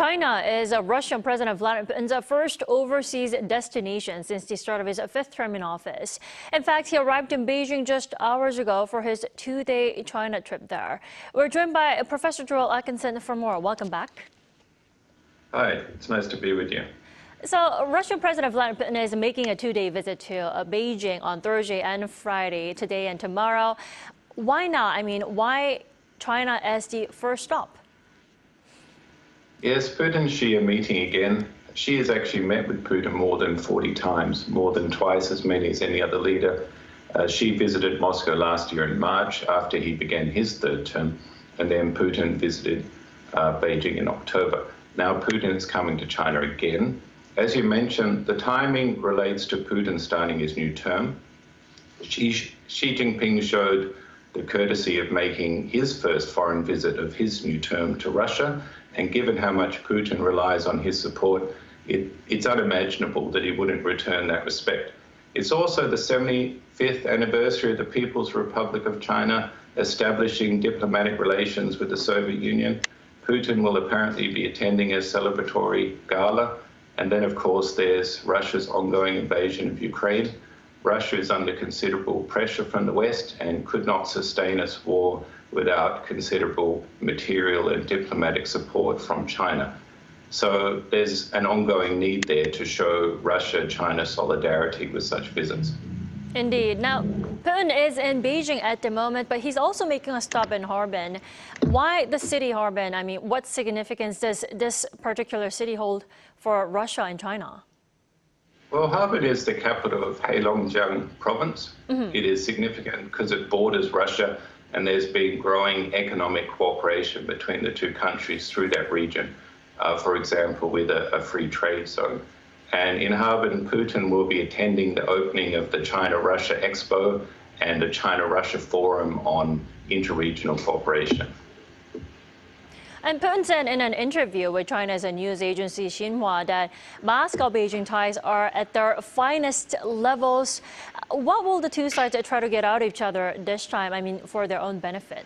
China is Russian President Vladimir Putin's first overseas destination since the start of his fifth term in office. In fact, he arrived in Beijing just hours ago for his two-day China trip there. We're joined by Professor Joel Atkinson for more. Welcome back. Hi, it's nice to be with you. So, Russian President Vladimir Putin is making a two-day visit to Beijing on Thursday and Friday, today and tomorrow. Why not? Why China as the first stop? Yes, Putin-Xi are meeting again. Xi has actually met with Putin more than 40 times, more than twice as many as any other leader. Xi visited Moscow last year in March after he began his third term, and then Putin visited Beijing in October. Now Putin is coming to China again. As you mentioned, the timing relates to Putin starting his new term. Xi Jinping showed the courtesy of making his first foreign visit of his new term to Russia, and given how much Putin relies on his support, it's unimaginable that he wouldn't return that respect. It's also the 75th anniversary of the People's Republic of China establishing diplomatic relations with the Soviet Union. Putin will apparently be attending a celebratory gala. And then, of course, there's Russia's ongoing invasion of Ukraine. Russia is under considerable pressure from the West and could not sustain its war without considerable material and diplomatic support from China. So there's an ongoing need there to show Russia-China solidarity with such visits. Indeed. Now, Putin is in Beijing at the moment, but he's also making a stop in Harbin. Why the city Harbin? What significance does this particular city hold for Russia and China? Well, Harbin is the capital of Heilongjiang province. It is significant because it borders Russia, and there's been growing economic cooperation between the two countries through that region, for example, with a free trade zone. And in Harbin, Putin will be attending the opening of the China-Russia Expo and the China-Russia Forum on Interregional Cooperation. And Putin said in an interview with China's news agency Xinhua that Moscow-Beijing ties are at their finest levels. What will the two sides try to get out of each other this time, for their own benefit?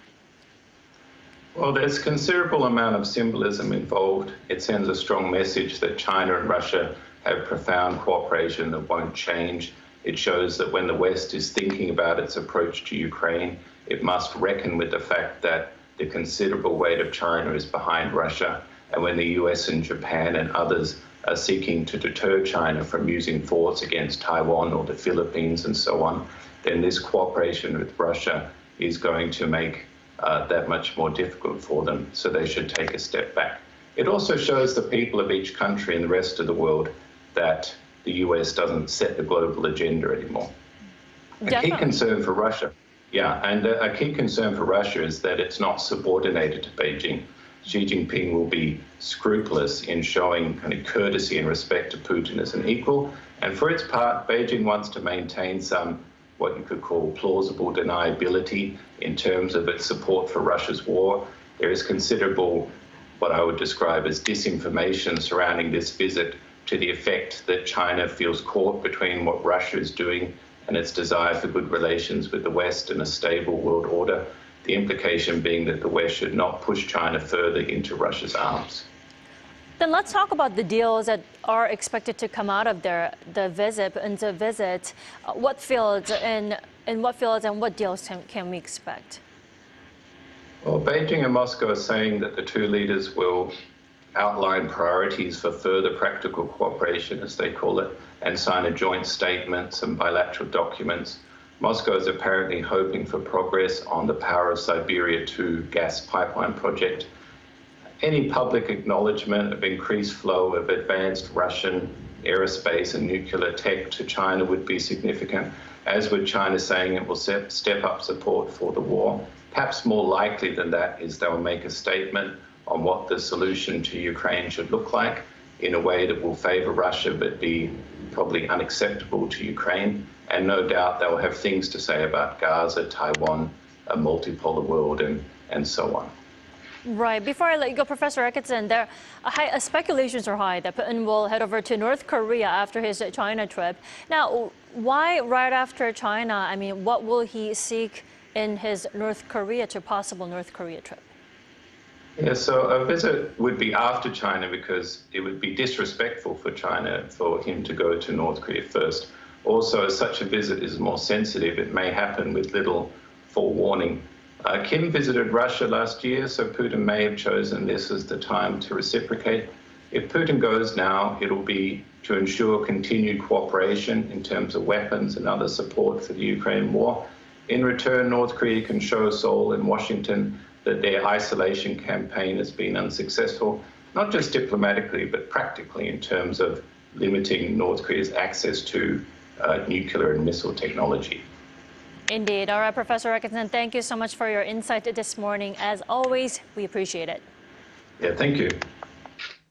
Well, there's considerable amount of symbolism involved. It sends a strong message that China and Russia have profound cooperation that won't change. It shows that when the West is thinking about its approach to Ukraine, it must reckon with the fact that the considerable weight of China is behind Russia, and when the US and Japan and others are seeking to deter China from using force against Taiwan or the Philippines and so on, then this cooperation with Russia is going to make that much more difficult for them, so they should take a step back. It also shows the people of each country and the rest of the world that the US doesn't set the global agenda anymore. Definitely. A key concern for Russia a key concern for Russia is that it's not subordinated to Beijing. Xi Jinping will be scrupulous in showing kind of courtesy and respect to Putin as an equal. And for its part, Beijing wants to maintain some, what you could call plausible deniability in terms of its support for Russia's war. There is considerable, what I would describe as disinformation surrounding this visit, to the effect that China feels caught between what Russia is doing and its desire for good relations with the West and a stable world order, the implication being that the West should not push China further into Russia's arms. Then let's talk about the deals that are expected to come out of the visit. What fields and what deals can we expect? Well, Beijing and Moscow are saying that the two leaders will outline priorities for further practical cooperation, as they call it, and sign a joint statement, some bilateral documents. Moscow is apparently hoping for progress on the Power of Siberia 2 gas pipeline project. Any public acknowledgement of increased flow of advanced Russian aerospace and nuclear tech to China would be significant, as would China saying it will step up support for the war. Perhaps more likely than that is they'll make a statement on what the solution to Ukraine should look like in a way that will favor Russia but be probably unacceptable to Ukraine. And no doubt they'll have things to say about Gaza, Taiwan, a multipolar world, and so on. Right. Before I let you go, Professor Atkinson, speculations are high that Putin will head over to North Korea after his China trip. Now, why right after China? What will he seek in his possible North Korea trip? Yeah, so a visit would be after China because it would be disrespectful for China for him to go to North Korea first. Also, such a visit is more sensitive. It may happen with little forewarning. Kim visited Russia last year, so Putin may have chosen this as the time to reciprocate. If Putin goes now, it'll be to ensure continued cooperation in terms of weapons and other support for the Ukraine war. In return, North Korea can show Seoul and Washington that their isolation campaign has been unsuccessful, not just diplomatically, but practically in terms of limiting North Korea's access to nuclear and missile technology. Indeed. All right, Professor Atkinson, thank you so much for your insight this morning. As always, we appreciate it. Yeah, thank you.